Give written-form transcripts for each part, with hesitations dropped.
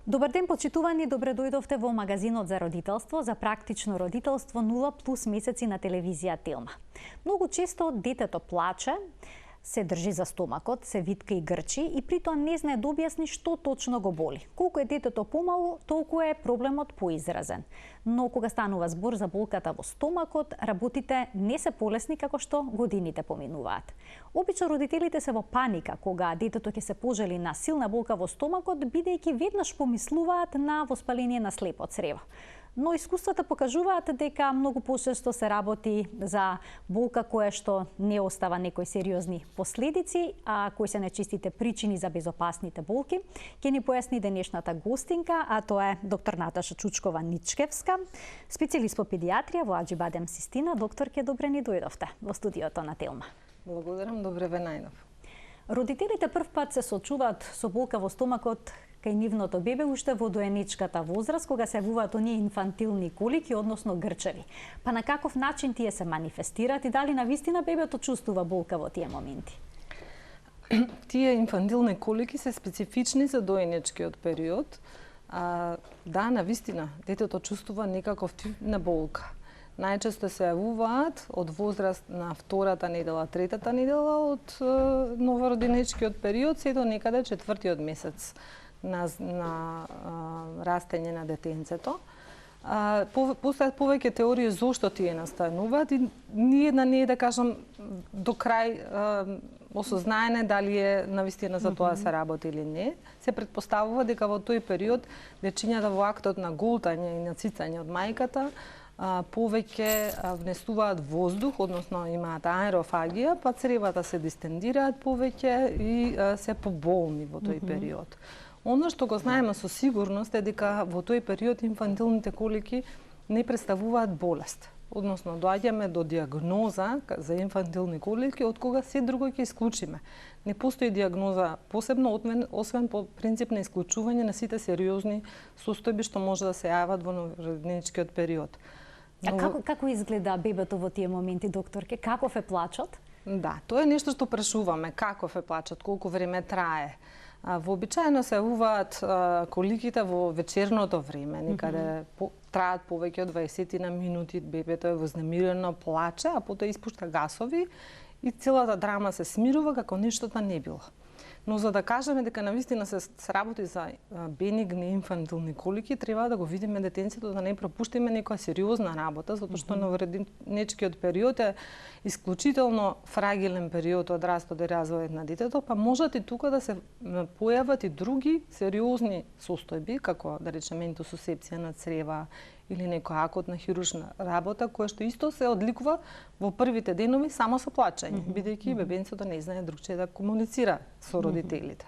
Добар ден, почитувани, добре дојдовте во магазинот за родителство, за практично родителство 0+ месеци на телевизија Телма. Многу често детето плаче, се држи за стомакот, се витка и грчи и при тоа не знае да објасни што точно го боли. Колку е детето помало, толку е проблемот поизразен. Но кога станува збор за болката во стомакот, работите не се полесни како што годините поминуваат. Обично родителите се во паника кога детето ќе се пожали на силна болка во стомакот, бидејќи веднаш помислуваат на воспаление на слепо црево. Но искуствата покажуваат дека многу почесто се работи за болка која што не остава некои сериозни последици, а кои се најчистите причини за безопасните болки. Ќе ни појасни денешната гостинка, а тоа е доктор Наташа Чучкова-Ничкевска, специјалист по педиатрија во Аџибадем Систина. Докторке, добре ни дојдовте во студиото на Телма. Благодарам, добре ве најдов. Родителите првпат се соочуваат со болка во стомакот кај нивното бебе уште во доенечката возраст, кога се јавуваат оние инфантилни колики, односно грчеви. Па на каков начин тие се манифестираат и дали навистина бебето чувствува болка во тие моменти? Тие инфантилни колики се специфични за доенечкиот период. Да, навистина, детето чувствува некаков тип на болка. Најчесто се јавуваат од возраст на втората недела, третата недела од новороденечкиот период, се до некаде четвртиот месец на растење на детенцето. Постојат повеќе теории зошто тие настануваат и ниедна не е, да кажам, до крај осознаене дали е навистина за тоа се работи или не. Се претпоставува дека во тој период дечињата во актот на голтање и на цицање од мајката повеќе внесуваат воздух, односно имаат аерофагија, па цревата се дистендираат повеќе и се поболни во тој период. Оно што го знаеме со сигурност е дека во тој период инфантилните колики не представуваат болест. Односно, доаѓаме до диагноза за инфантилни колики, од кога се друго ќе исклучиме. Не постои диагноза посебно, освен по принцип на исклучување на сите сериозни состојби што може да се јават во новороденечкиот период. А како изгледа бебето во тие моменти, докторке? Каков е плачот? Да, тоа е нешто што прашуваме. Каков е плачот? Колку време трае? Вообичаено се јавуваат коликите во вечерното време, некаде траат повеќе од 20 на минути, бебето е вознемирено, плаче, а потоа испушта гасови и целата драма се смирува како ништото не било. Но за да кажеме дека навистина се работи за бенигни инфантилни колики, треба да го видиме детенцето, да не пропуштиме некоја сериозна работа, затоа што новороденечкиот период е исклучително фрагилен период од растот и развојот на детето, па можат и тука да се појават и други сериозни состојби, како да речеме интусусепција на црева или некоја акутна хируршна работа, која што исто се одликува во првите денови само со плачење, бидејќи бебенцето не знае другче да комуницира со родителите.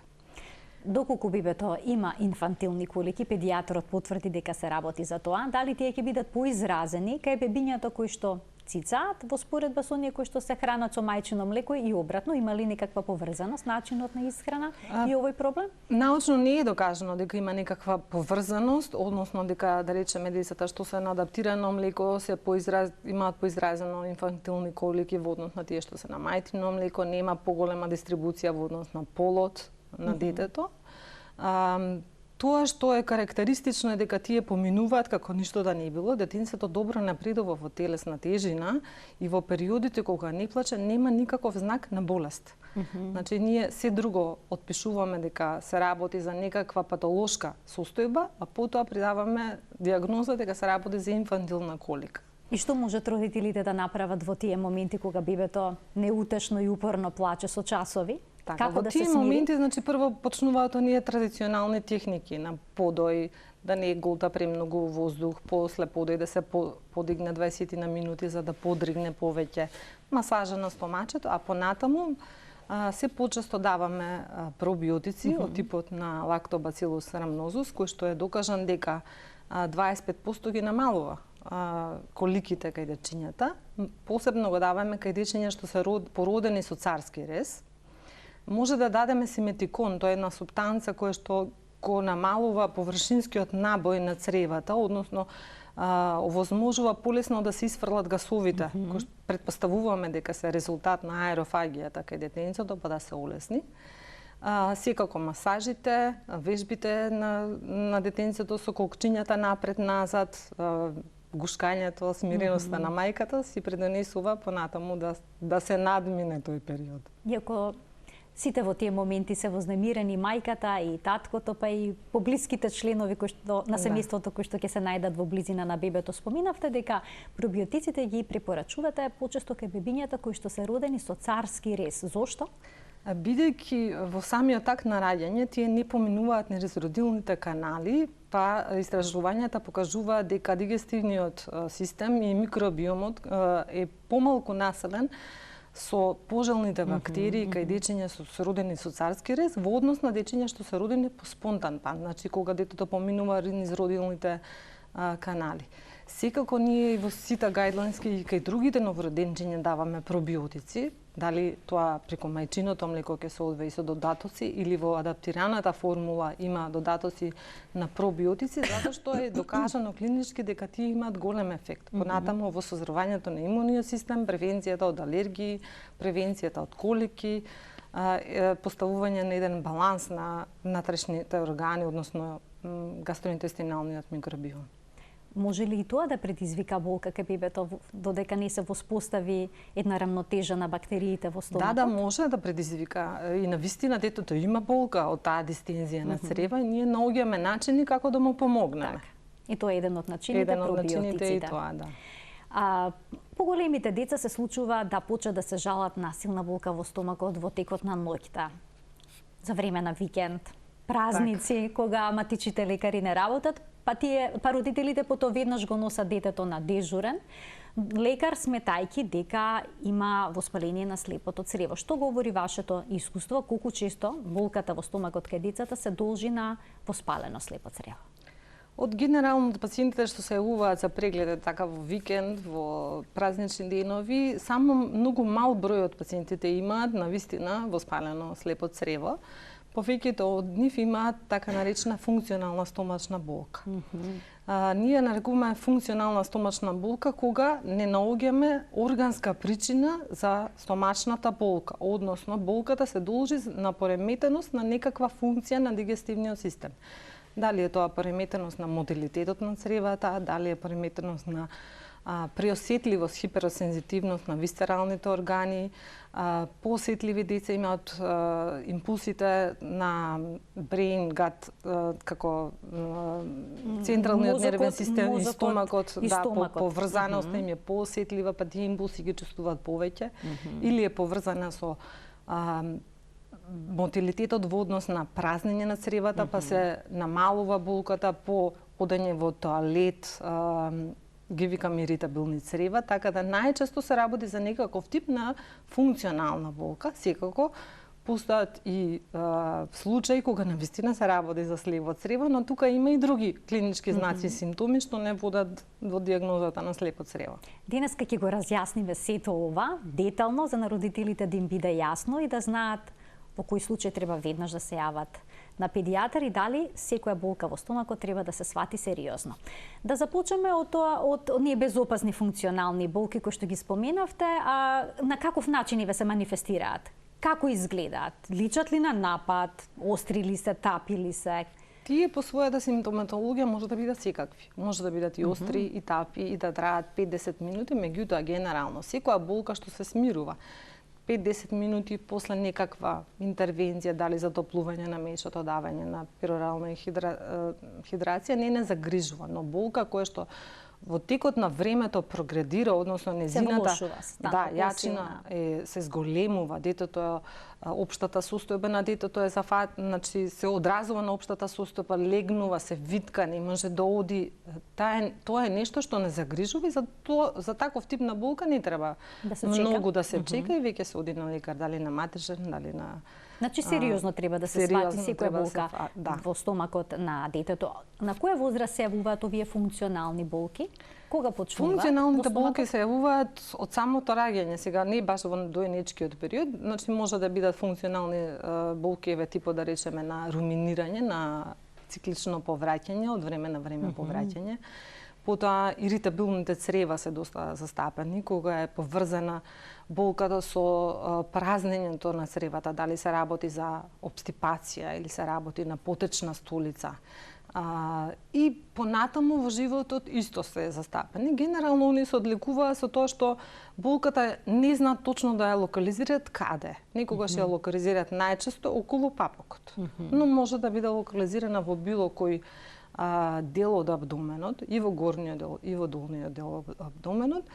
Доколку бебето има инфантилни колики, педијатрот потврди дека се работи за тоа, дали тие ќе бидат поизразени кај бебињата кои што цицаат во споредба со оние кои што се хранат со мајчино млеко и обратно, има ли некаква поврзаност начинот на исхрана и овој проблем? Научно не е докажано дека има некаква поврзаност, односно дека да речеме децата што се на адаптирано млеко имаат поизразено инфантилни колики во однос на тие што се на мајчино млеко, нема поголема дистрибуција во однос на полот на детето. Тоа што е карактеристично е дека тие поминуваат како ништо да не било, детенцето добро напредува во телесна тежина и во периодите кога не плаче нема никаков знак на болест. Значи ние се друго отпишуваме дека се работи за некаква патолошка состојба, а потоа придаваме диагноза дека се работи за инфантилна колика. И што можат родителите да направат во тие моменти кога бебето неутешно и упорно плаче со часови? Како во тие моменти, значи прво почнуваат оние традиционални техники на подој, да не голта премногу воздух, после подој да се подигне 20 на минути за да подригне повеќе, масажа на стомачето, а понатаму се почесто даваме пробиотици од типот на Lactobacillus rhamnosus, кој што е докажан дека 25% ги намалува коликите кај дечињата. Посебно го даваме кај дечиња што се породени со царски рез. Може да дадеме симетикон, тоа е една субстанца која што го намалува површинскиот набој на цревата, односно овозможува полесно да се исфрлат гасовите, кои предпоставуваме дека се резултат на аерофагијата кај детенцето, па да се олесни. Секако масажите, вежбите на детенцето со колкчињата напред-назад, гушкањето, смиреноста на мајката си предонесува понатаму да се надмине тој период. Иако сите во тие моменти се вознемирени, мајката и таткото, па и поблиските членови на семејството кои што ќе се најдат во близина на бебето. Споминавте дека пробиотиците ги препорачувате почесто кај бебињата кои што се родени со царски рез. Зошто? Бидејќи во самиот акт на раѓање тие не поминуваат низ родилните канали, па истражувањата покажуваат дека дигестивниот систем и микробиомот е помалку населен со пожелните бактерии кај дечиња се родени со царски рез во однос на дечиња што се родени по спонтан пат, значи кога детето поминува низ родилните канали. Секако ние и во сите гајдлајнски и кај другите новороденчиња даваме пробиотици, дали тоа преку мајчиното млеко ќе се одве и со додатоци или во адаптираната формула има додатоци на пробиотици, затоа што е докажано клинички дека тие имаат голем ефект. Понатаму во созревањето на имуниот систем, превенцијата од алергии, превенцијата од колики, поставување на еден баланс на натрешните органи, односно гастроинтестиналниот микробиом. Може ли и тоа да предизвика болка кај бебето додека не се воспостави една рамнотежа на бактериите во стомакот? Да, може да предизвика. И навистина детето има болка од таа дистензија на црева и ние наоѓаме начини како да му помогнеме. Так. И тоа е еден од начините, пробиотиците. И тоа, да. Поголемите деца се случува да почнат да се жалат на силна болка во стомакот во текот на ноќта, за време на викенд, празници, кога матичите лекари не работат, па родителите потоа веднаш го носат детето на дежурен лекар, сметајки дека има воспаление на слепото црево. Што говори вашето искуство, колку често болката во стомакот кај децата се должи на воспалено слепо црево? Од генерално пациентите што се јавуваат за преглед така во викенд, во празнични денови, само многу мал број од пациентите имаат навистина воспалено слепо црево. Повеќето од нив имаат така наречена функционална стомачна болка. Ние нарекуваме функционална стомачна болка кога не наоѓаме органска причина за стомачната болка, односно болката се должи на пореметеност на некаква функција на дигестивниот систем. Дали е тоа пореметеност на модалитетот на цревата, дали е пореметеност на преосетливост, хиперосензитивност на висцералните органи, поосетливи деца имаат импулсите на brain gut, како централниот нервен систем и стомакот, поврзаноста им е поосетлива, па тие импулси ги чувствуваат повеќе, или е поврзана со мотилитетот во однос на празнење на цревата, па се намалува болката по одење во тоалет, ги викаме иритабилни црева, така да најчесто се работи за некаков тип на функционална болка. Секако постојат и случаи кога навистина се работи за слепо црево, но тука има и други клинички знаци и симптоми што не водат во дијагнозата на слепо црево. Денеска ќе го разјасниме сето ова детално за родителите да им биде јасно и да знаат во кој случај треба веднаш да се јават на педијатар и дали секоја болка во стомакот треба да се свати сериозно. Да започнеме од оние безопасни функционални болки кои што ги споменавте, на каков начин ве се манифестираат? Како изгледаат? Личат ли на напад? Остри ли се? Тапи ли се? Тие по својата симптоматологија може да бидат секакви. Може да бидат и остри, и тапи, и да траат 5-10 минути, меѓутоа генерално секоја болка што се смирува 5-10 минути после некаква интервенција, дали затоплување на мечото, давање на перорална хидрација, не загрижува, но болка која што во текот на времето прогредира, односно незината јачина се зголемува, детето општата состојба на детето е значи се одразува на општата состојба, легнува, се витка, не може да оди. Тоа е нешто што не загрижува и за таков тип на болка не треба многу да се чека и веќе се оди на лекар, дали на матежен, дали на Значи сериозно треба да се свати секоја болка во стомакот на детето. На која возраст се јавуваат овие функционални болки? Кога почнуваат? Функционалните болки се јавуваат од самото раѓање, сега не баш во дојнечкиот период, значи може да бидат функционални болки типо да речеме на руминирање, на циклично повраќање, од време на време повраќање. Потоа иритабилните црева се доста застапени, кога е поврзана болката со празнењето на цревата, дали се работи за обстипација или се работи на потечна столица. И понатаму во животот исто се застапени. Генерално они се одлекуваа со тоа што болката не знаат точно да ја локализираат каде. Некогаш ја локализираат најчесто околу папокот. Но може да биде локализирана во било кој дел од абдоменот, и во горниот дел, и во долниот дел од абдоменот.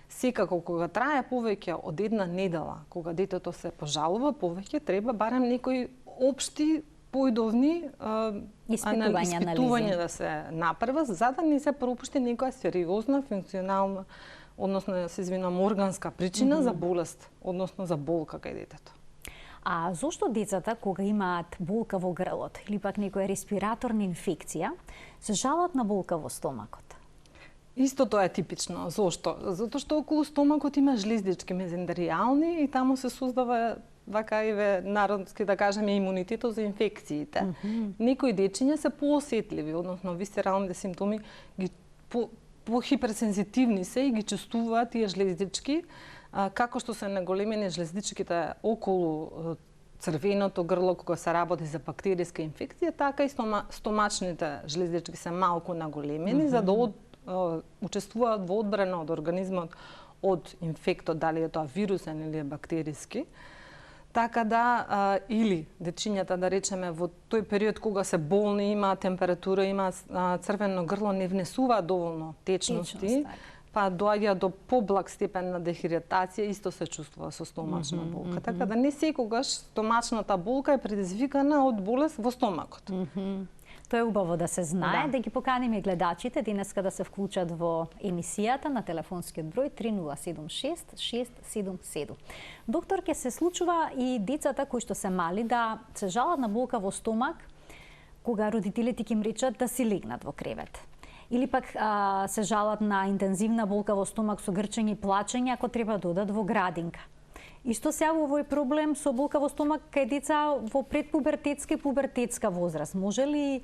Секако, кога трае повеќе од една недела, кога детето се пожалува повеќе, треба барем некои општи поидовни испитувања да се направат, за да не се пропушти некоја сериозна функционална, односно се извинувам, органска причина за болест, односно за болка кај детето. А зошто децата кога имаат болка во грлот или пак некоја респираторна инфекција, се жалат на болка во стомакот? Исто тоа е типично. Зошто? Затоа што околу стомакот има жлездички мезентеријални и таму се создава вака еве народски да кажеме имунитетот за инфекциите. Некои дечиња се поосетливи, односно висцералните симптоми ги по хиперсензитивни се и ги чувствуваат тие жлездички, како што се наголемени жлездичките околу црвеното грло кога се работи за бактериска инфекција, така и стомачните жлездички се малку наголемени за да учествуваат во одбрана од организмот од инфектот, дали е тоа вирусен или е бактериски. Така да, или дечињата, да речеме, во тој период кога се болни, има температура, има црвено грло, не внесуваат доволно течности, па доаѓа до поблаг степен на дехидратација, исто се чувствува со стомачна болка. Така да не секогаш стомачната болка е предизвикана од болест во стомакот. Тоа е убаво да се знае, да ги поканиме гледачите денеска да се вклучат во емисијата на телефонскиот број 3076 677. Доктор, ке се случува и децата кои што се мали да се жалат на болка во стомак кога родителите ќе им речат да си легнат во кревет. Или пак се жалат на интензивна болка во стомак со грчење и плачење ако треба да одат во градинка. Исто се јавува овој проблем со болка во стомак кај деца во предпубертетска и пубертетска возраст. Може ли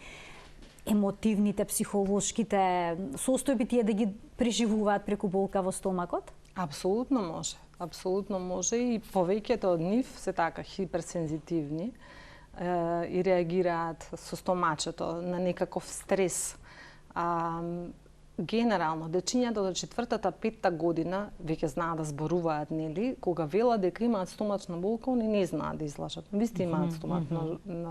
емотивните, психолошките состојби тие да ги преживуваат преку болка во стомакот? Апсолутно може. Апсолутно може и повеќето од нив се така хиперсензитивни и реагираат со стомачето на некаков стрес. Генерално, дечињата до 4-5 година веќе знаат да зборуваат, нели? Кога велат дека имаат стомачна болка, они не знаат да излажат. Висте имаат стомачна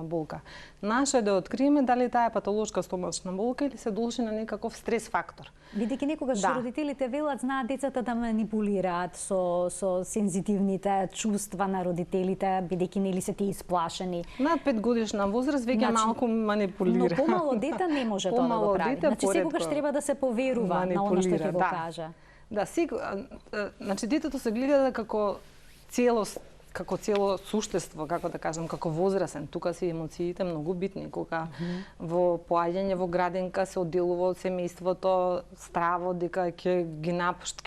болка. Наше е да откриеме дали таа е патолошка стомачна болка или се должи на некаков стрес фактор. Бидејќи некогаш родителите велат, знаат децата да манипулираат со сензитивните чувства на родителите, бидејќи нели се тие исплашени. Над 5 годишна возраст веќе малку манипулира. Но помало дете не може тоа да го прави. Значи секогаш треба да се поверува на она што ќе го кажа. Да, значи детето се гледа како цело суштество, како да кажам, како возрасен. Тука се емоциите многу битни, кога во поаѓање во градинка се одделува од семејството стравот дека ќе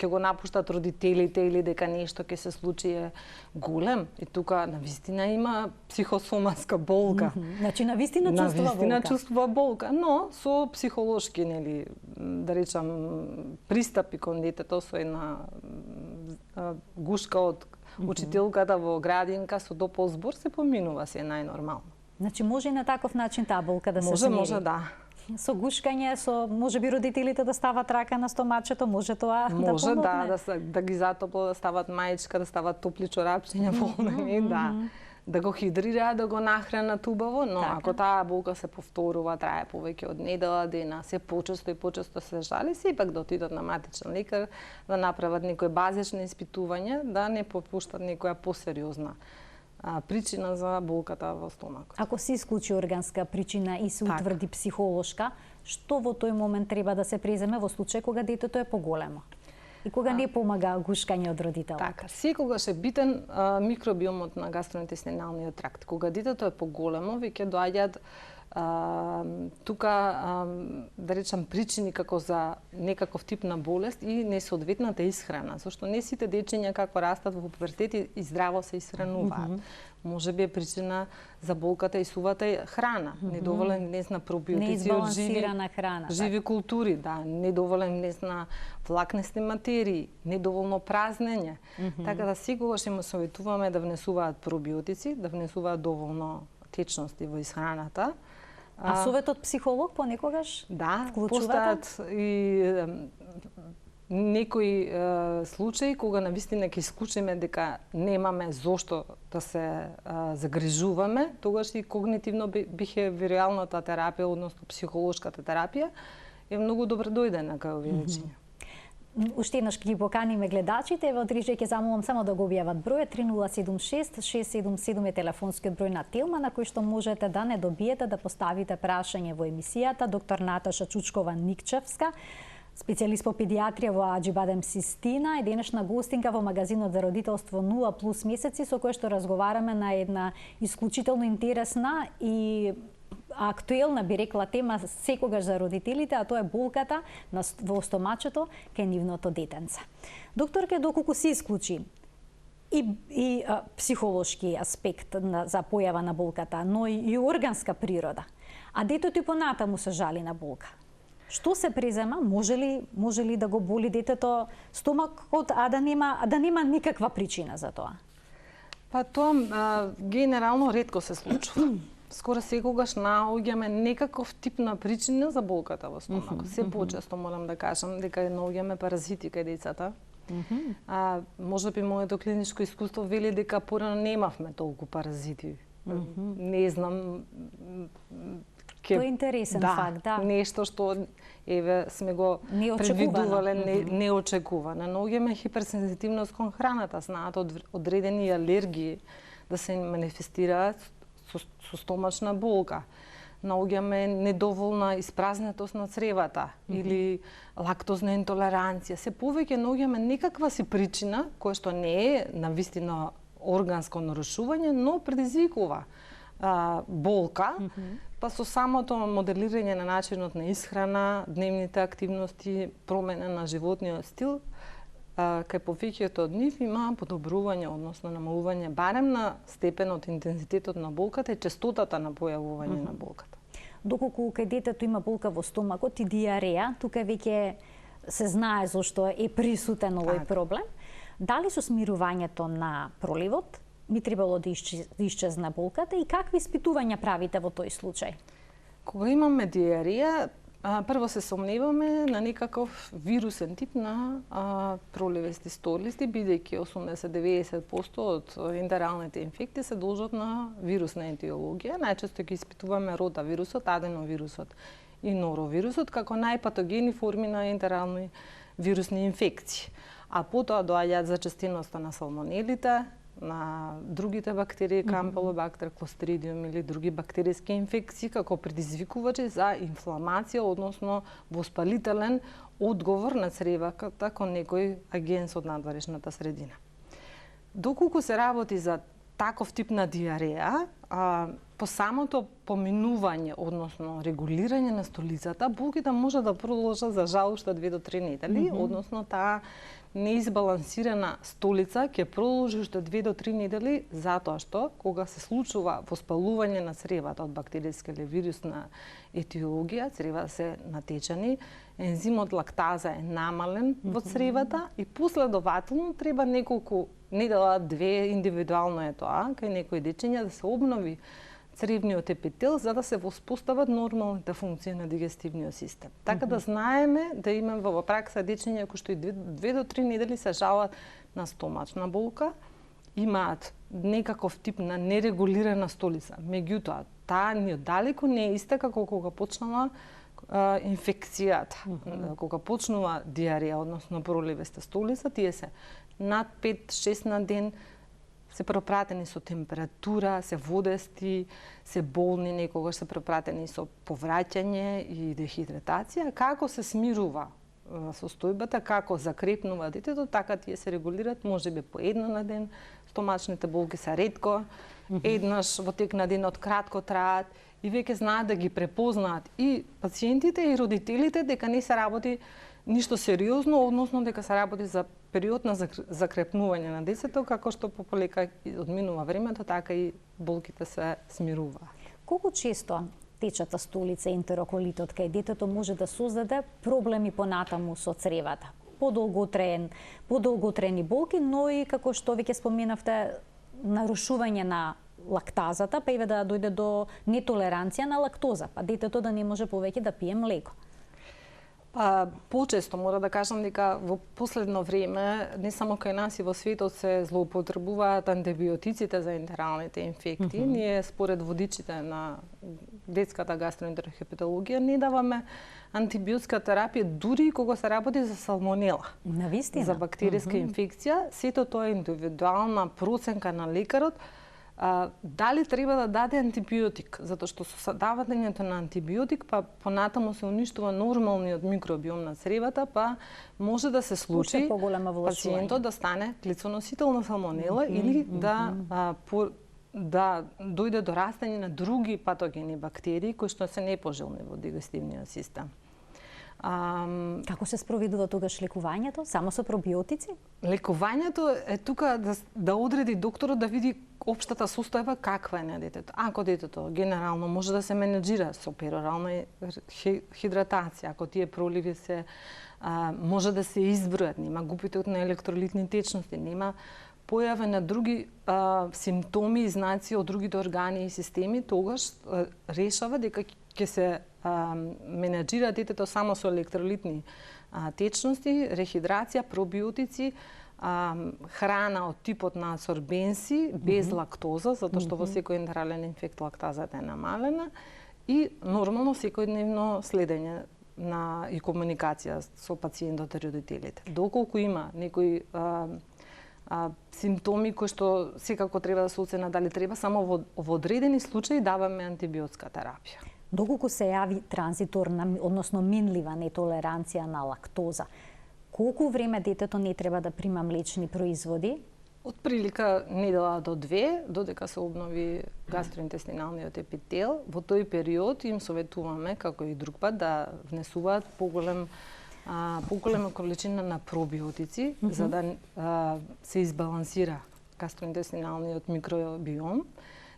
го напуштат родителите или дека нешто ќе се случи е голем. И тука навистина има психосоматска болка. Значи навистина чувствува болка. Навистина чувствува болка, но со психолошки, нели, да речам, пристапи кон детето, со една гушка од учителката во градинка со топол збор се поминува, се најнормално. Значи може и на таков начин таа болка да се смири? Може, да. Со гушкање, со можеби родителите да стават рака на стомачето, може тоа да помогне? Може, да ги затопло, да стават маичка, да стават топли чорапчиња волнени, да го хидрираат, да го нахранат убаво, но ако таа болка се повторува, трае повеќе од недела дена, се почесто и почесто се жали, сепак да отидат на матичен лекар, да направат некои базични испитувања, да не попуштат некоја посериозна причина за болката во стомакот. Ако се исклучи органска причина и се утврди психолошка, што во тој момент треба да се преземе во случај кога детето е поголемо? И кога не помага гушкање од родителот? Така, секогаш е битен микробиомот на гастроинтестиналниот тракт. Кога детето е поголемо, веќе доаѓаат Тука, да речам, причини како за некаков тип на болест и несоодветната исхрана, зашто не сите дечиња како растат во пубертет и здраво се исхрануваат. Може би е причина за болката и сувата храна, недоволен внес на пробиотици од живи култури, да, недоволен внес на влакнести материи, недоволно празнење. Така да секогаш им советуваме да внесуваат пробиотици, да внесуваат доволно течности во исхраната. А советот психолог понекогаш вклучуваат? Постојат и некои случаи кога навистина ќе исклучиме дека немаме зошто да се загрижуваме, тогаш и когнитивно бихевиоралната терапија, односно психолошката терапија, е многу добро дојдена кај овие дечиња. Уште еднаш ќе ги поканиме гледачите, во Дрижје ќе замолам само да го објават бројот 3076 677 е телефонскиот број на Телма на кој што можете да не добиете да поставите прашање во емисијата. Доктор Наташа Чучкова-Никчевска, специјалист по педиатрија во Аџибадем Систина, е денешна гостинка во магазинот за родителство 0+ месеци, со кој што разговараме на една исклучително интересна и актуелна, би рекла, тема секогаш за родителите, а тоа е болката во стомачето кај нивното детенце. Докторке, доколку се исклучи и психолошки аспект за појава на болката, но и органска природа, а детето и понатаму се жали на болка, што се презема? Може ли да го боли детето стомакот, а да нема никаква причина за тоа? Па тоа генерално ретко се случува. Скоро секогаш наоѓаме некаков тип на причина за болката во стомакот. Се почесто морам да кажам дека наоѓаме паразити кај децата. Може би моето клиничко искуство вели дека порано немавме толку паразити. Не знам. Тоа е интересен факт, да. Нешто што сме го предвидувале неочекувано. Наоѓаме хиперсензитивност кон храната, знаат одредени алергии да се манифестираат со стомачна болка. Наоѓаме недоволна испразнетост на цревата или лактозна интолеранција. Се повеќе наоѓаме некаква си причина која што не е навистина органско нарушување, но предизвикува болка, па со самото моделирање на начинот на исхрана, дневните активности, промена на животниот стил, кај повеќето од нив има подобрување, односно намалување барем на степенот, интензитетот на болката и честотата на појавување на болката. Доколку кај детето има болка во стомакот и диареја, тука веќе се знае зошто е присутен овој проблем. Дали со смирувањето на проливот би требало да исчезне болката и какви испитувања правите во тој случај? Кога имаме диареја, прво се сомневаме на некаков вирусен тип на проливести столисти, бидејќи 80-90% од ентералните инфекции се должат на вирусна етиологија. Најчесто ги испитуваме ротавирусот, аденовирусот и норовирусот како најпатогени форми на ентерални вирусни инфекции. А потоа доаѓаат зачестеноста на салмонелите, на другите бактерии, кампелобактер, клостридиум или други бактериски инфекции како предизвикувачи за инфламација, односно воспалителен одговор на цревата кон некој агенс од надворешната средина. Доколку се работи за таков тип на диареја, по самото поминување, односно регулирање на столицата, болките може да продолжат за жал уште 2 до 3 недели, односно таа неизбалансирана столица ќе продолжи уште 2 до 3 недели, затоа што кога се случува воспалување на цревата од бактериска или вирусна етиологија, цревата се натечани, ензимот лактаза е намален во цревата и последователно треба неколку недела, 2, индивидуално е тоа, кај некои дечиња да се обнови цревниот епител за да се воспостават нормалните функции на дигестивниот систем. Така да знаеме да имаме во пракса дечиња кои што и 2 до 3 недели се жалат на стомачна болка, имаат некаков тип на нерегулирана столица. Меѓутоа, таа ни далеку не е иста како кога почнала инфекцијата. Кога почнува диареја, односно проливеста столица, тие се над 5-6 на ден, се пропратени со температура, се водести, се болни, некогаш се пропратени со повраќање и дехидратација. Како се смирува состојбата, како закрепнува детето, така тие се регулираат, можеби по 1 на ден. Стомачните болки се ретко еднаш во тек на денот кратко траат и веќе знаат да ги препознаат и пациентите и родителите дека не се работи ништо сериозно, односно дека се работи за период на закрепнување на децето, како што пополека одминува времето, така и болките се смирува. Колку често течата столица ентероколитот кај детето може да создаде проблеми понатаму со цревата? Подолготраени болки, но и како што веќе споменавте, нарушување на лактазата, па и да дојде до нетолеранција на лактоза, па детето да не може повеќе да пие млеко. Почесто мора да кажам дека во последно време не само кај нас и во светот се злоупотребуваат антибиотиците за ентералните инфекти. Ние според водичите на детската гастроентерохепатологија не даваме антибиотска терапија дури кога се работи за салмонела. Навистина. За бактериска инфекција, сето тоа е индивидуална проценка на лекарот. Дали треба да даде антибиотик, затоа што со давањето на антибиотик па понатаму се уништува нормалниот микробиом на цревата, па може да се случи пациентот да стане клицоносител на салмонела или да дојде до растење на други патогени бактерии кои што се непожелни во дигестивниот систем. Како се спроведува тогаш лекувањето? Само со пробиотици? Лекувањето е тука да одреди докторот да види општата состојба каква е на детето. Ако детето генерално може да се менеджира со перорална хидратација, ако тие проливи се може да се избројат, нема гупиток на електролитни течности, нема појава на други симптоми и знаци од другите органи и системи, тогаш решава дека ќе се менеджира детето само со електролитни течности, рехидрација, пробиотици, храна од типот на сорбенси, без лактоза, затоа што во секој ентерален инфект лактазата е намалена, и нормално секојдневно следење и комуникација со пациентот и родителите. Доколку има некои симптоми кои што секако треба да се оценат дали треба, само во одредени случаи даваме антибиотска терапија. Доколку се јави транзиторна, односно минлива нетолеранција на лактоза, колку време детето не треба да прима млечни производи? Од прилика недела до 2, додека се обнови гастроинтестиналниот епител. Во тој период им советуваме, како и друг пат, да внесуваат поголема количина на пробиотици, за да се избалансира гастроинтестиналниот микробиом.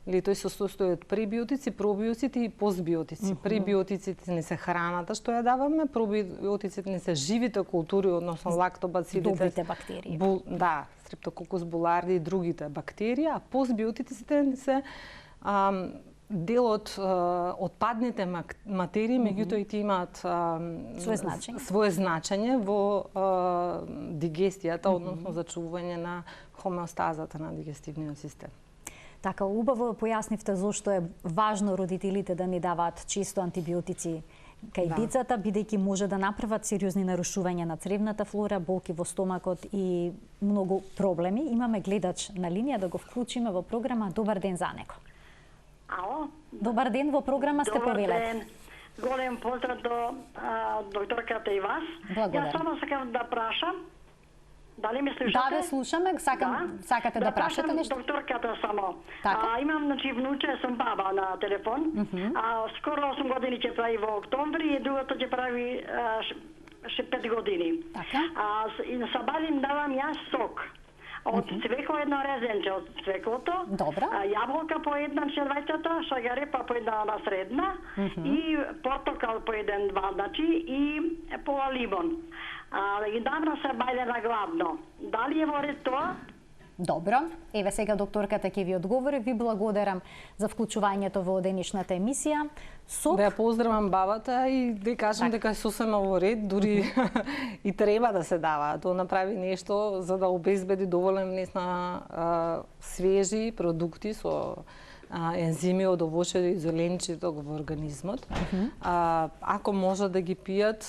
Или тој се состои од пребиотици, пробиотици и постбиотици. Пребиотиците не се храната што ја даваме, пробиотиците не се живите култури, односно лактобацилите. Добрите бактерии. Да, стрептококус буларди и другите бактерии, а постбиотиците не се дел од отпадните материи, меѓутоа и тие имаат свое значење во дигестијата, односно зачувување на хомеостазата на дигестивниот систем. Така, убаво појаснивте зошто е важно родителите да не даваат често антибиотици кај децата, бидејќи може да направат сериозни нарушувања на цревната флора, болки во стомакот и многу проблеми. Имаме гледач на линија, да го вклучиме во програма. Добар ден за него. Ало? Добар ден, во програма сте повелете. Добар ден. Голем поздрав до докторката и вас. Благодарам. Јас само сакам да прашам. Дали ме слушате? Да, ве слушаме. Сакате да прашате нешто? Докторката само. Така. Имам, внуче, сум баба на телефон. Скоро 8 години ќе прави во октомври и другото ќе прави 5 години. Така. И на сабадин давам јас сок. Од цвеко едно резенче од цвекото, Добра. Јаболка по една червајцата, шагарепа по една на средна и портокал по еден-два, значи и пола лимон. И давно се бајле на гладно. Дали е во ред тоа? Добро. Еве сега докторката ќе ви одговори. Ви благодарам за вклучувањето во денешната емисија. Сок... Да ја поздравам бабата и да кажам дека е сосема во ред, дури и треба да се дава. Тоа направи нешто за да обезбеди доволен внес на свежи продукти со ензими од овошје и зеленчето во организмот. Ако може да ги пијат,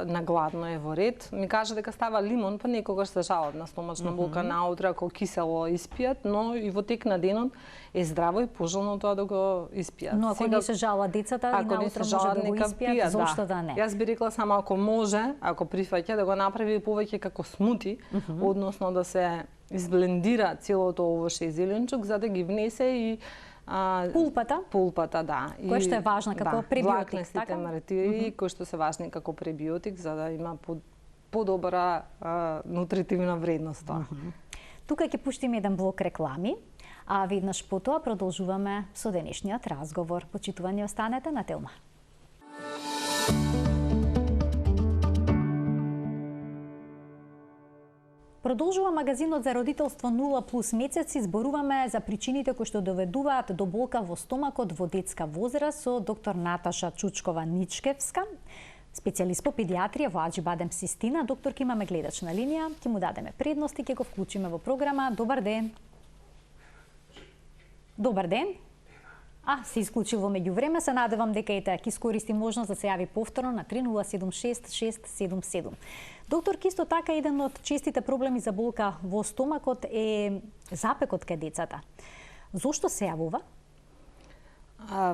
на гладно е во ред. Ми кажа дека става лимон, па некогаш се жалат на стомачна болка наутре ако кисело испијат, но и во тек на денот е здраво и пожелно тоа да го испијат. Но ако не се жала децата, и наутро може да го испијат, зошто да не? Јас би рекла само ако може, ако прифаќа да го направи повеќе како смути, односно да се изблендира целото овоше и зеленчук за да ги внесе и пулпата, да. Која што е важна како пребиотик, влакнестите материи кои што се важни како пребиотик за да има подобра нутритивна вредност тоа. Тука ќе пуштиме еден блок реклами, а веднаш потоа продолжуваме со денешниот разговор. Почитувани останете на Телма. Продолжува магазинот за родителство 0+ месеци. Зборуваме за причините кои што доведуваат до болка во стомакот во детска возраст со доктор Наташа Чучкова-Ничкевска, специјалист по педиатрија во Аџибадем Систина. Доктор, ке имаме гледач на линија, ќе му дадеме предност и ќе го вклучиме во програма. Добар ден. Добар ден. Се исклучил во меѓувреме, се надевам дека ќе искористи можност да се јави повторно на 3076-677. Доктор, исто така еден од честите проблеми за болка во стомакот е запекот кај децата. Зошто се јавува?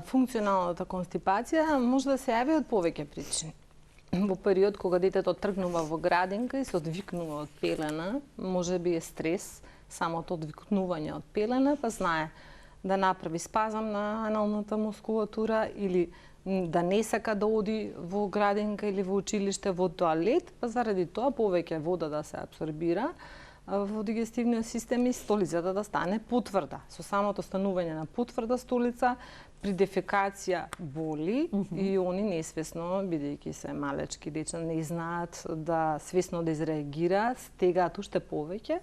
Функционалната констипација може да се јави од повеќе причини. Во период кога детето тргнува во градинка и се одвикнува од пелена, може би е стрес, самото одвикнување од пелена, па знае да направи спазам на аналната мускулатура или да не сака да оди во градинка или во училиште во тоалет, па заради тоа повеќе вода да се абсорбира во дигестивниот систем и столицата да стане потврда. Со самото станување на потврда столица при дефекација боли и они несвесно, бидејќи се малечки деца, не знаат да свесно да изреагираат, стегаат уште повеќе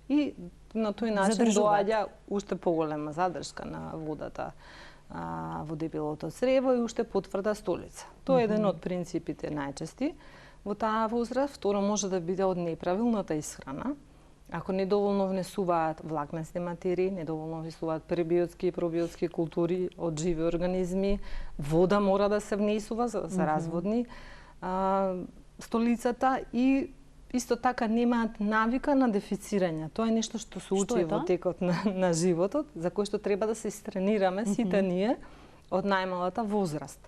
и на тој начин доаѓа уште поголема задршка на водата во дебелото црево и уште потврда столица. Тоа е еден од принципите најчести во таа возраст. Второ, може да биде од неправилната исхрана. Ако недоволно внесуваат влакнести материи, недоволно внесуваат пребиотски и пробиотски култури од живи организми, вода мора да се внесува за да се разводни столицата и исто така немаат навика на дефицирање. Тоа е нешто што се учи во текот на животот, за кој што треба да се истренираме сите ние од најмалата возраст.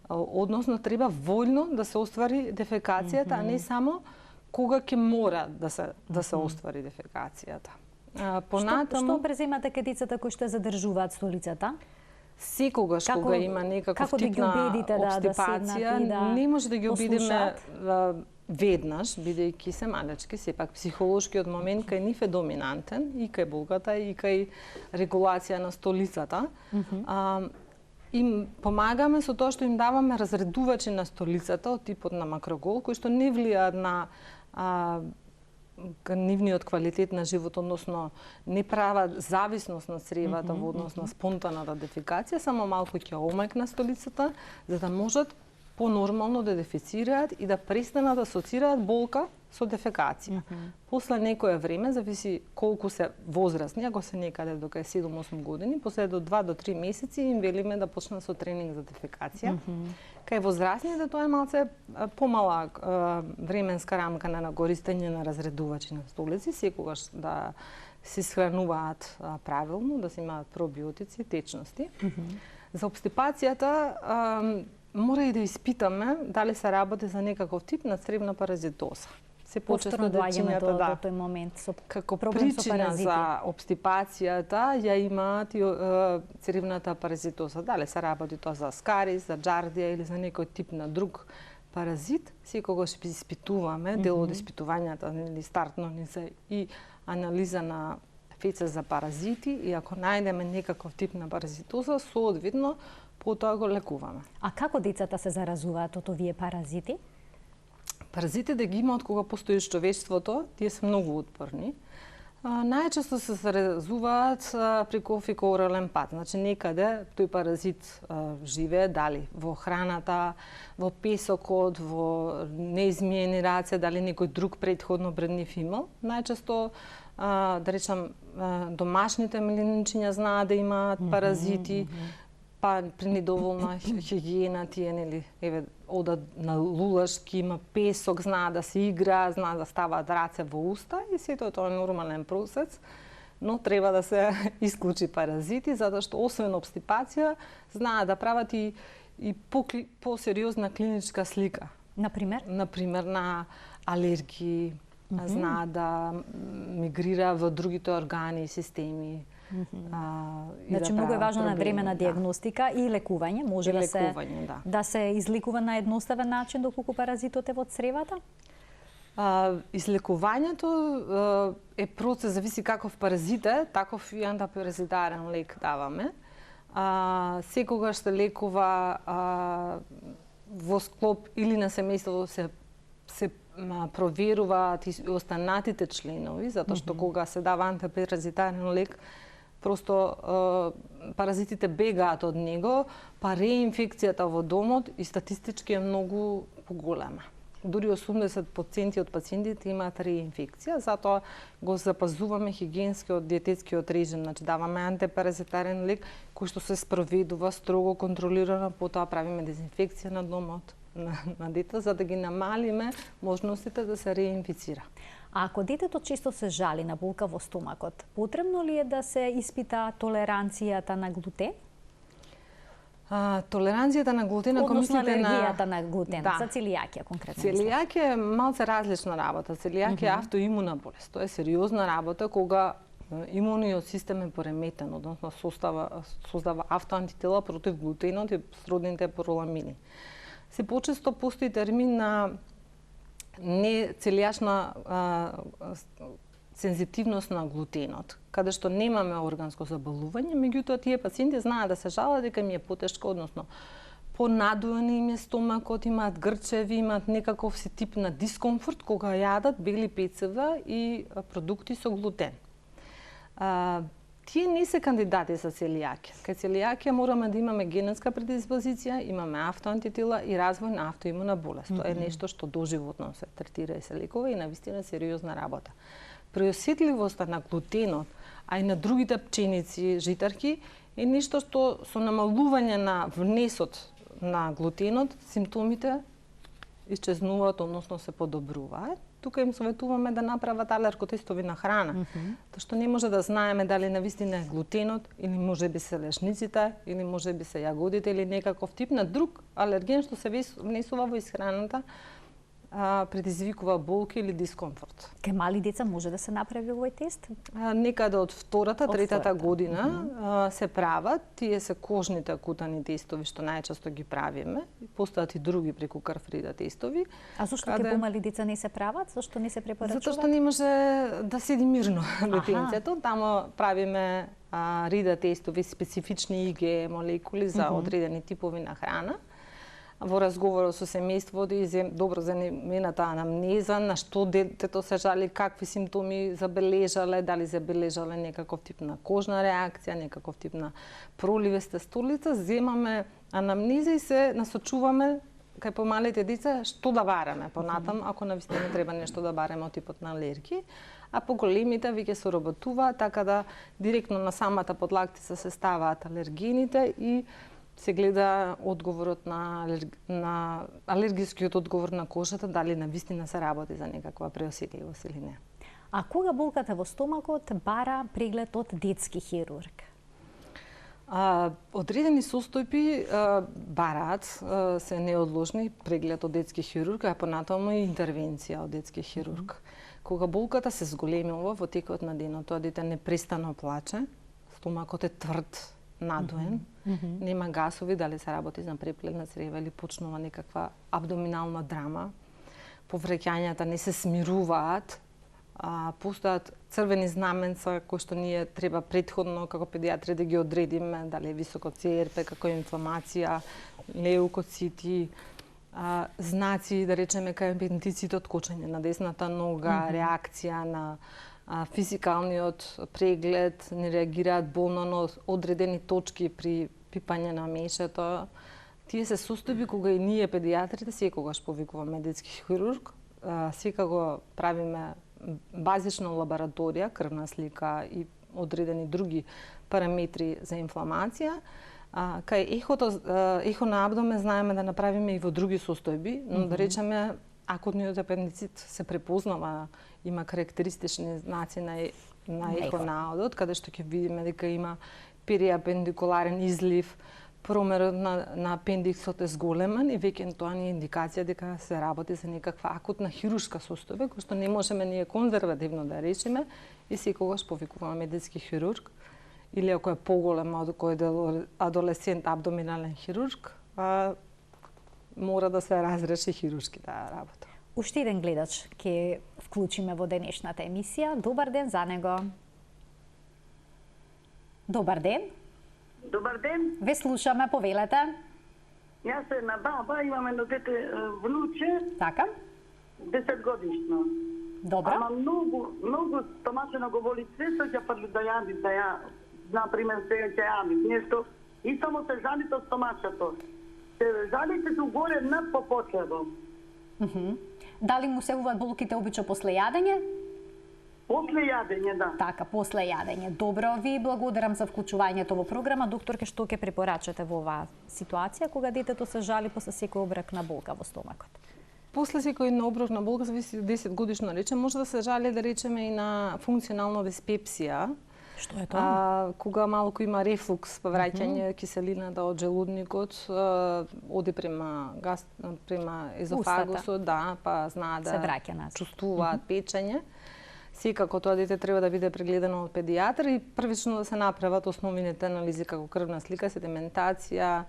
Односно, треба вољно да се оствари дефекацијата, а не само кога ќе мора да се оствари дефекацијата. Што преземате кај децата кои што задржуваат столицата? Секогаш кога има некаков тип на обстипација, не може да ги обидиме веднаш, бидејќи се малечки, сепак психолошкиот момент кај нив е доминантен и кај болката и кај регулација на столицата. Им помагаме со тоа што им даваме разредувачи на столицата од типот на макрогол, кои што не влијаат на нивниот квалитет на живот, односно не прават зависност на цревата во однос на спонтаната дефекација, само малку ќе омекна столицата, за да можат понормално да дефецираат и да престанат да асоцираат болка со дефекација. После некое време, зависи колку се возрастни, ако се некаде до кај 7-8 години, после до 2 до 3 месеци им велиме да почнат со тренинг за дефекација. Кај возрастните тоа е малце помала временска рамка на користење на разредувачи на столици, секогаш да се исхрануваат правилно, да се имаат пробиотици, течности. За обстипацијата мора и да испитаме дали се работи за некаков тип на цревна паразитоза. Се почесто дечињата до тој момент со како проблем со причина паразити. за обстипацијата ја имаат и цревната паразитоза. Дали се работи тоа за скарис, за џардија или за некој тип на друг паразит, секогаш испитуваме, дел од испитувањата или стартно ни се и анализа на феца за паразити и ако најдеме некаков тип на паразитоза, соодветно потоа го лекуваме. А како децата се заразуваат од овие паразити? Паразити да ги има од кога постои човештвото, тие се многу отпорни. Најчесто се заразуваат преку фекоорален пат. Значи некаде тој паразит живее, дали во храната, во песокот, во неизмиени раце, дали некој друг претходно пред нив имал. Најчесто да речам домашните милиничиња знаат да имаат паразити, па при недоволна хигиена тие нели одат на лулашки, има песок, знаат да се игра, знаат да ставаат раце во уста и сето тоа е нормален процес, но треба да се исклучи паразити затоа што освен обстипација знаат да прават и посериозна клиничка слика. Например? Например на алергии, знаат да мигрира во другите органи и системи. Значи многу е важно на времена диагностика и лекување, може да се излекува на едноставен начин доколку паразитот е во цревата? Излекувањето е процес, зависи каков паразит е, таков и антипаразитарен лек даваме. Секогаш се лекува во склоп или на семејството се проверуваат и останатите членови, затоа што кога се дава антипаразитарен лек, просто паразитите бегаат од него, па реинфекцијата во домот и статистички е многу поголема. Дури 80% од пациентите имаат реинфекција, затоа го запазуваме хигиенскиот диететскиот режим, значи даваме антипаразитарен лек кој што се спроведува строго контролирано, потоа правиме дезинфекција на домот на дете за да ги намалиме можностите да се реинфицира. А ако детето често се жали на болка во стомакот, потребно ли е да се испита толеранцијата на глутен? Толеранцијата на глутен, ако мислите алергијата на глутен, за целијакија конкретно. Целијакија е малце различна работа. Целијакија е автоимуна болест. Тоа е сериозна работа кога имуниот систем е пореметен, односно создава автоантитела против глутенот и сродните проламини. Се почесто постои термин на не целијачна сензитивност на глутенот, каде што немаме органско заболување, меѓутоа тие пациенти знаат да се жалат дека им е потешко, односно понадуен им е стомакот, имаат грчеви, имаат некаков си тип на дискомфорт кога јадат бели пецива и продукти со глутен. Тие не се кандидати за целијакија. Кај целијакија мораме да имаме генетска предиспозиција, имаме автоантитела и развој на автоимуна болест. Тоа е нешто што доживотно се третира и се лекува и навистина сериозна работа. Преосетливоста на глутенот, а и на другите пченици, житарки, е нешто што со намалување на внесот на глутенот, симптомите исчезнуваат, односно се подобруваат. Тука им советуваме да направат алерготестови на храна, тоа што не може да знаеме дали навистина е глутенот, или можеби се лешниците, или можеби се јагодите, или некаков тип на друг алерген што се внесува во исхраната, предизвикува болки или дискомфорт. Кај мали деца може да се направи овој тест? Некаде од втората, третата година се прават. Тие се кожните кутани тестови што најчесто ги правиме. Постојат и други преку крврида тестови. А зошто кај помали деца не се прават? Зошто не се препорачуваат? Затоа што не може да седи мирно детенцето. Тамо правиме рида тестови, специфични ИГ молекули за одредени типови на храна. Во разговорот со семејството и добро занемената анамнеза, на што детето се жали, какви симптоми забележале, дали забележале некаков тип на кожна реакција, некаков тип на проливеста столица, земаме анамнеза и се насочуваме кај помалите деца што да бараме понатам, ако навистина треба нешто да бараме од типот на алергии, а по големите веќе се работуваат така да директно на самата подлактица се ставаат алергените и се гледа одговорот на алергискиот одговор на кожата, дали навистина се работи за некаква преосетливост или не. А кога болката во стомакот бара преглед од детски хирург? Одредени состојби бараат се неодложни преглед од детски хирург, а понатаму и интервенција од детски хирург. Кога болката се зголемува во текот на денот, тоа дете непрестано плаче, стомакот е тврд, надуен, нема гасови, дали се работи за преплет на црева или почнува некаква абдоминална драма, повреќањата не се смируваат, постојат црвени знаменца кои што ние треба претходно како педиатри да ги одредиме, дали е високо ЦРП, како инфламација, леукоцити, знаци, да речеме кај апендицитот, кочење на десната нога, реакција на физикалниот преглед, не реагираат болно на одредени точки при пипање на мешето. Тие се состојби кога и ние педиатрите секогаш повикуваме детски хирург, секако правиме базична лабораторија, крвна слика и одредени други параметри за инфламација. Кај ехо на абдомен знаеме да направиме и во други состојби, но да речеме акутниот апендицит се препознава, има карактеристични знаци на ехо на абдот, каде што ќе видиме дека има периапендикуларен излив, промерот на апендиксот е зголемен и веќе тоа ни е индикација дека се работи за некаква акутна хируршка состојба, кој што не можеме ние конзервативно да речеме и секогаш повикуваме медицински хирург, или ако е поголем од кој адолесцент абдоминален хирург, мора да се разреши хируршки таа работа. Уште еден гледач ќе вклучиме во денешната емисија. Добар ден за него. Добар ден. Добар ден. Ве слушаме, повелете. Јас се на баба, имам едно дете внуче, Така. 10 годишно. Добро. Ама многу стомачено го боли се, што ќе пали да јади, да ја, например, сега ќе јади нешто, и само се жали то стомачето. Се жалите ту горе над по почево. Дали му се уват болките обично после јадење? После јадење, да. Така, после јадење. Добро, ви благодарам за вклучувањето во програма. Докторке, што ќе препорачате во оваа ситуација кога детето се жали после секој обрак на болка во стомакот? После секој оброк на болка, зависи 10 годишно рече, може да се жали да речеме и на функционална диспепсија. Што е тоа? Кога малку има рефлукс, повраќање киселината од желудникот, оди према езофагусот, да, па знаат Се враќа назад. чувствуваат печење. Секако тоа дете треба да биде прегледано од педијатар и првично да се направат основните анализи како крвна слика, седиментација,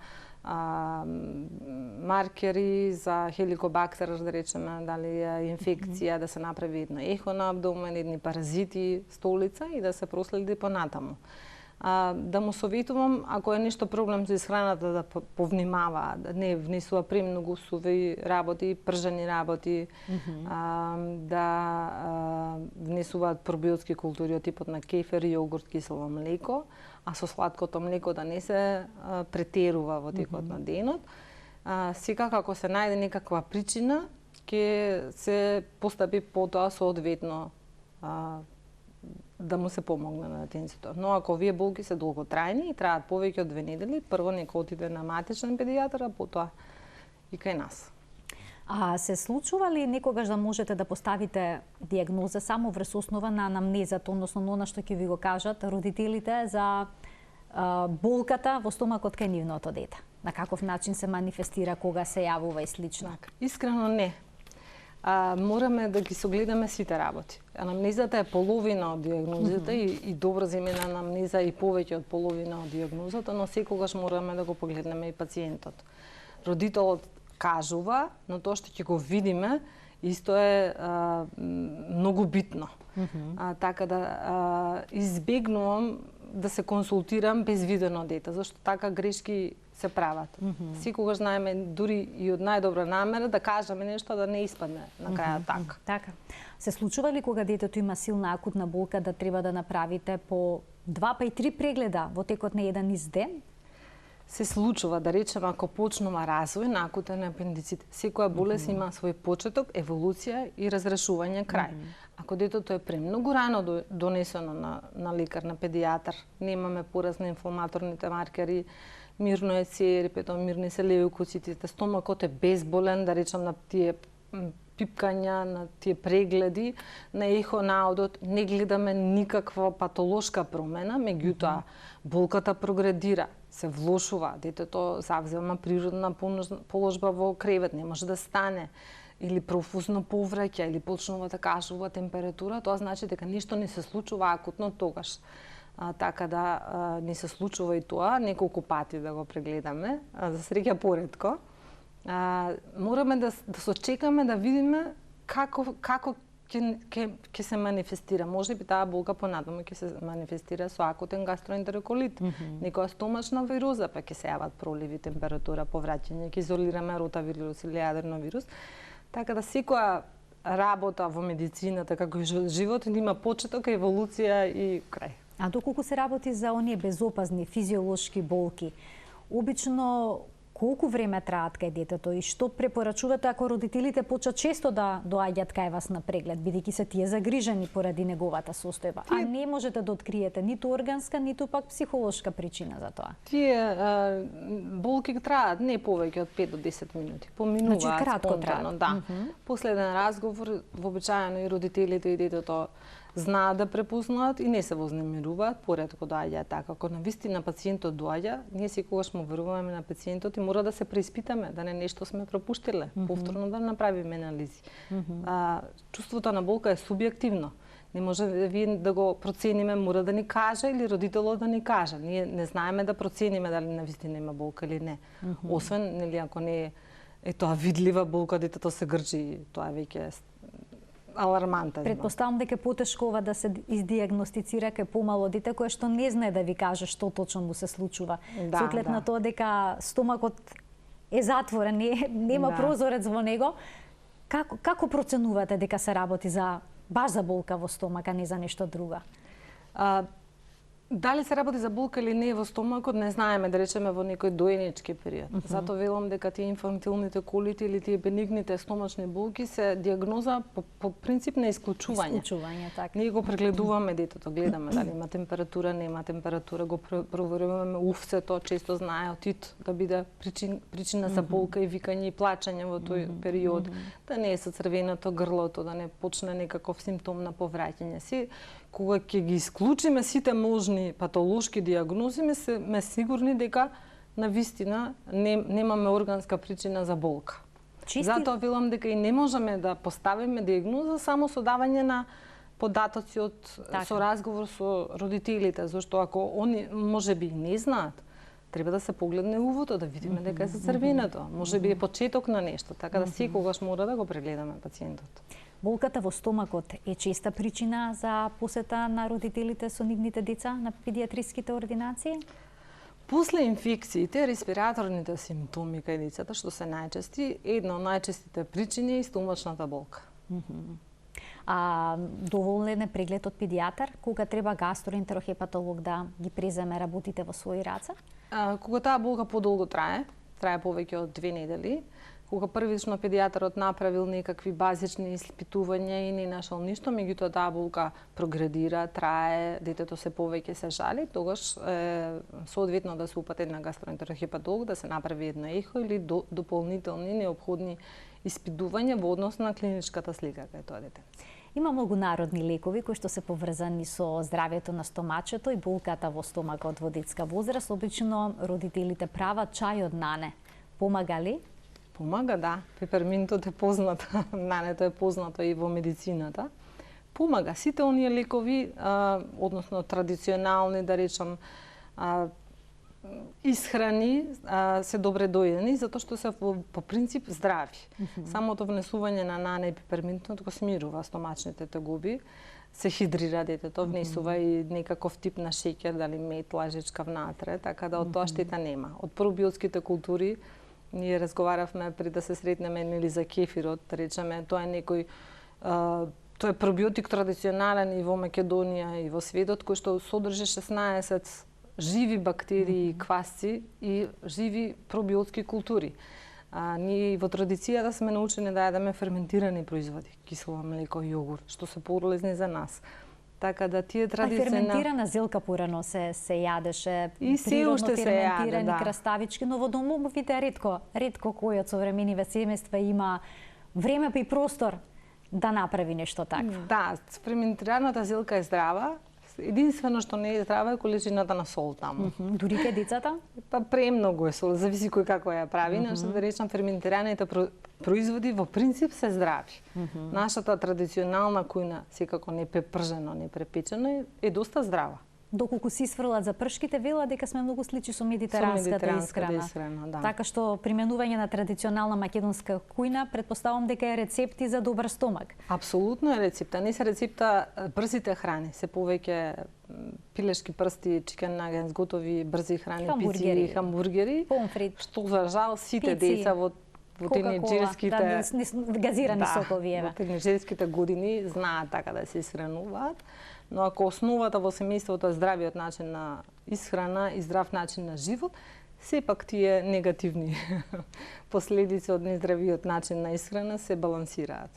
маркери за хеликобактер, да речеме, дали е инфекција, да се направи едно ехо на абдомен, едни паразити, столица и да се проследи понатаму. Да му советувам, ако е нешто проблем со исхраната, да повнимава, да не внесува премногу суви работи, пржани работи, да внесуваат пробиотски култури од типот на кефир, јогурт, кисело млеко, а со сладкото млеко да не се претерува во текот на денот. Секако ако се најде некаква причина, ќе се постапи потоа соодветно да му се помогне на детенцето. Но ако овие болки се долготрајни и траат повеќе од 2 недели, прво нека отиде на матичен педијатар, а потоа и кај нас. А се случува ли некогаш да можете да поставите диагноза само врз основа на анамнезата, односно на она што ќе ви го кажат родителите за болката во стомакот кај нивното дете? На каков начин се манифестира, кога се јавува и слично? Искрено не. Мораме да ги согледаме сите работи. Анамнезата е половина од диагнозата и добро земена анамнеза и повеќе од половина од диагнозата, но секогаш мораме да го погледнеме и пациентот. Родителот кажува, но тоа што ќе го видиме исто е многу битно. Така да избегнувам да се консултирам без видено дете, зашто така грешки се прават. Секогаш знаеме дури и од најдобра намера да кажеме нешто да не испадне на крајот така. Така. Се случува ли кога детето има силна акутна болка да треба да направите по 2 па и 3 прегледа во текот на еден низ ден? Се случува, да речеме, ако почнува развој на акутен апендицит. Секоја болест има свој почеток, еволуција и разрешување крај. Ако детето е премногу рано донесено на лекар, на педијатар, немаме пораз на инфламаторните маркери, мирно е ЦРП-то, мирни се леукоцитите, стомакот е безболен, да речем, на тие пипкања, на тие прегледи, на ехонаудот, не гледаме никаква патолошка промена, меѓутоа болката прогредира, се влошува, детето завзема природна положба во кревет, не може да стане, или профузно повраќа, или почнува да кажува температура, тоа значи дека нешто не се случува акутно тогаш. Така да не се случува и тоа, неколку пати да го прегледаме, за среќа поретко. Мораме да сочекаме да видиме како ќе се манифестира. Може би таа болка понатаму ќе се манифестира со акутен гастроентероколит, некоја стомачна вироза, па ќе се јават проливи, температура, повраќање, ќе изолираме ротавирус или аденовирус. Така да секоја работа во медицината, како и живот, има почеток, еволуција и крај. А доколку се работи за оние безопасни физиолошки болки, обично колку време траат кај детето и што препорачувате ако родителите почнат често да доаѓаат кај вас на преглед, бидејќи се тие загрижени поради неговата состојба, а не можете да откриете ниту органска, ниту пак психолошка причина за тоа? Тие болки траат не повеќе од 5 до 10 минути. Поминуваат, значи, кратко спонтано, да. После еден разговор, вообичаено и родителите и детето знаат да препознаат и не се вознемируваат, поретко доаѓа така. Ако навистина пациентот доаѓа, ние секогаш му веруваме на пациентот и мора да се преиспитаме, да не нешто сме пропуштиле, повторно да направиме анализи. Чувството на болка е субјективно. Не може вие да го процениме, мора да ни каже или родителот да ни каже. Ние не знаеме да процениме дали навистина има болка или не. Освен, нели, ако не е тоа видлива болка, детето се грчи, тоа веќе е алармантно. Предпоставам дека потешко ова да се издиагностицира кај помало дете кое што не знае да ви каже што точно му се случува. Со оглед на тоа дека стомакот е затворен, нема прозорец во него. Како проценувате дека се работи баш за болка во стомака, не за нешто друго? Дали се работи за болка или не во стомакот, не знаеме, да речеме во некој доенички период. Затоа велам дека тие инфантилните колити или тие бенигните стомачни болки се диагноза по принцип на исклучување. Така. Ние го прегледуваме детето, гледаме дали има температура, нема температура, го проверуваме УФС-то, често знае отит да биде причина за болка и викање и плачење во тој период, да не е со црвеното грлото, да не почне некаков симптом на повраќање. Кога ќе ги исклучиме сите можни патолошки диагнози, сме сигурни дека навистина немаме органска причина за болка. Затоа велам дека и не можеме да поставиме диагноза само со давање на податоци со разговор со родителите, зашто ако они можеби не знаат, треба да се погледне увото, да видиме дека е за црвеното. Можеби е почеток на нешто, така да секогаш мора да го прегледаме пациентот. Болката во стомакот е честа причина за посета на родителите со нивните деца на педиатриските ординации? После инфекциите, респираторните симптоми кај децата, што се најчести, една од најчестите причини е стомачната болка. Доволен е преглед од педијатар, кога треба гастроентерохепатолог да ги преземе работите во своји раце? Кога таа болка подолго трае повеќе од 2 недели, кога првично педијатарот направил некакви базични испитувања и не нашол ништо, меѓутоа таа болка прогредира, трае, детето се повеќе се жали, тогаш соодветно да се упати на гастроентерохепатолог, да се направи едно ехо или дополнителни неопходни испитувања во однос на клиничката слика кај тоа дете. Има многу народни лекови кои што се поврзани со здравјето на стомачето и болката во стомакот во детска возраст. Обично родителите прават чај од нане. Помага ли? Помага, да. Пеперминтот е познат, нането е познато и во медицината. Помага. Сите оние лекови, односно традиционални, да речам, исхрани се добре доедени, затоа што се по принцип здрави. Самото внесување на нане и пеперминтот го смирува стомачните тегуби, се хидрира детето, внесува и некаков тип на шеќер, дали мед, лажичка внатре, така да од тоа штета нема. Од пробиотските култури ние разговаравме пред да се сретнеме нели за кефирот, да речеме, тоа е некој тоа е пробиотик традиционален и во Македонија и во светот кој што содржи 16 живи бактерии, квасци и живи пробиотски култури. Ние во традицијата сме научени да јадеме ферментирани производи, кисело млеко, јогурт, што се полезни за нас. Така да тие традиционални ферментирана зелка порано се јадеше, и се уште се ферментирани краставички, но во домовите ретко кој од современиве семејства има време и простор да направи нешто такво. Да, ферментираната зелка е здрава. Единствено што не е здрава е количината на сол таму. Дури кај децата? Па премногу е сол, зависи кој како ја прави, но што да речам ферментираните производи во принцип се здрави. Нашата традиционална кујна, секако не препржено, не препечено, е доста здрава. Доколку си сврлат за пршките, вела дека сме многу слични со медитеранската исхрана. Да. Така што применување на традиционална македонска кујна, предпоставам дека е рецепти за добар стомак. Апсолутно е рецепта. Не се рецепта брзите храни, се повеќе пилешки прсти, чикен нагенс, готови брзи храни, пици, хамбургери, помфрит, што за жал сите деца во тинеџерските газирани сокови, во тинеџерските години знаат така да се исхрануваат. Но ако основата во семејството е здравиот начин на исхрана и здрав начин на живот, сепак тие негативни последици од нездравиот начин на исхрана се балансираат.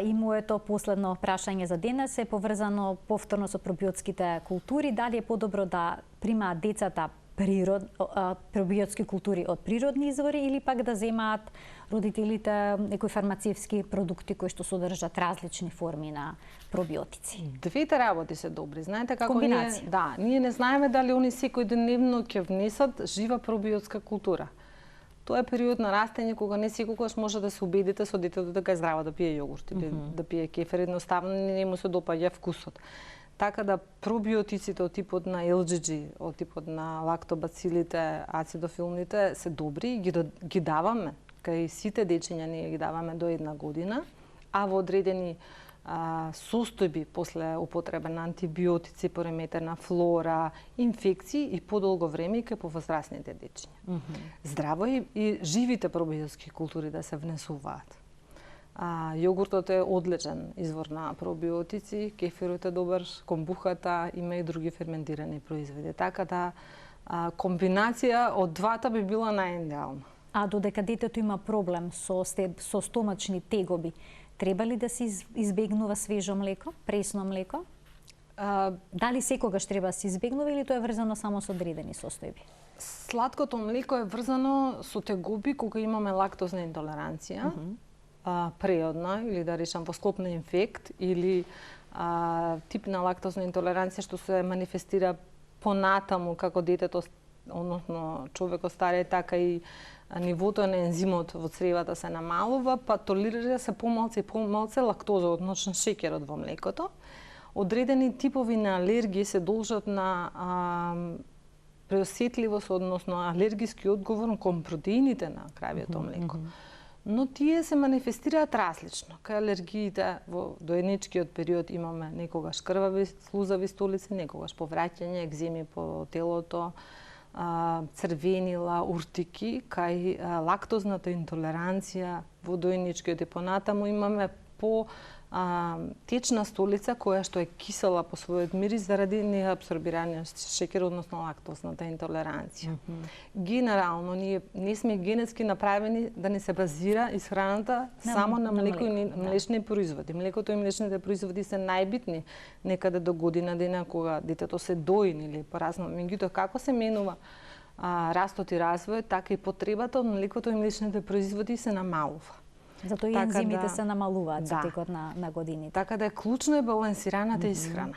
И моето последно прашање за денес е поврзано повторно со пробиотските култури. Дали е подобро да примаат децата пробиотски култури од природни извори или пак да земаат родителите некои фармацевски продукти кои што содржат различни форми на пробиотици? Двете работи се добри. Знаете како комбинација. Ние не знаеме дали они секојдневно ќе внесат жива пробиотска култура. Тоа е период на растење кога не секогаш може да се убедите со детето дека е здраво да пие јогурт или да пие кефир, едноставно не му се допаѓа вкусот. Така да пробиотиците од типот на LGG, од типот на лактобацилите, ацидофилните се добри и ги даваме. Кај сите дечиња ние ги даваме до 1 година, а во одредени состојби после употреба на антибиотици, пореметена флора, инфекции и подолго време кај повозрасните дечиња. Здраво и живите пробиотски култури да се внесуваат. Јогуртот е одличен извор на пробиотици, кефирот е добар, комбухата, има и други ферментирани производи. Така да комбинација од двата би била најидеална. А додека детето има проблем со стомачни тегоби, треба ли да се избегнува свежо млеко, пресно млеко? Дали секогаш треба да се избегнува или тоа е врзано само со одредени состојби? Сладкото млеко е врзано со тегоби кога имаме лактозна интолеранција, преодна или да речам во склоп на инфект или тип на лактозна интолеранција што се манифестира понатаму како детето, односно човекот старее, така и нивото на ензимот во цревата се намалува, па толерира се помалце и помалце лактоза, односно шеќерот во млекото. Одредени типови на алергии се должат на преосетливост, односно алергиски одговор кон протеините на кравјето млеко. Но тие се манифестираат различно. Кај алергиите во доеничкиот период имаме некогаш крвави слузави столици, некогаш повраќање, екземи по телото, црвенила, уртики. Кај лактозната интолеранција во доеничкиот и понатаму имаме по течна столица која што е кисела по својот мирис заради неабсорбираниот шеќер, односно лактозната интолеранција. Генерално ние не сме генетски направени да не се базира исхраната само на млеко и млечни производи. Млекото и млечните производи се најбитни некаде до година дена кога детето се дои или поразно. Меѓутоа како се менува растот и развојот, така и потребата од млекото и млечните производи се намалува. Затоа и ензимите се намалуваат со текот на годините. Така да е клучно е балансираната исхрана.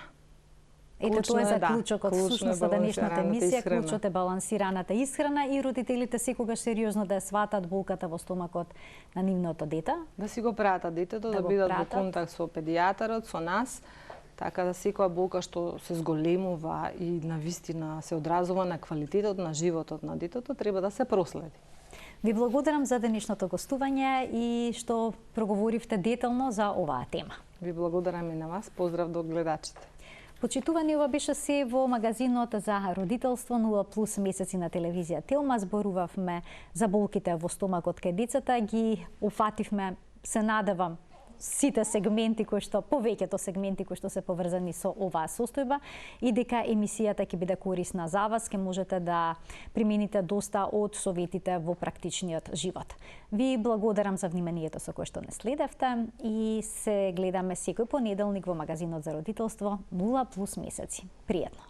Ето тоа е заклучокот всушност на денешната емисија, клучот е балансираната исхрана и родителите секогаш сериозно да ја сватат болката во стомакот на нивното дете. Да си го пратат детето, да бидат во контакт со педијатарот, со нас, така да секоја болка што се зголемува и навистина се одразува на квалитетот на животот на детето, треба да се проследи. Ви благодарам за денешното гостување и што проговоривте детално за оваа тема. Ви благодарам и на вас. Поздрав до гледачите. Почитувани, ова беше се во магазинот за родителство 0+ месеци на телевизија Телма. Зборувавме за болките во стомакот кај децата, ги уфативме, се надевам, сите сегменти повеќето сегменти кои што се поврзани со оваа состојба и дека емисијата ќе биде корисна за вас, ќе можете да примените доста од советите во практичниот живот. Ви благодарам за вниманието со кое што не следевте и се гледаме секој понеделник во магазинот за родителство 0+ месеци. Пријатно!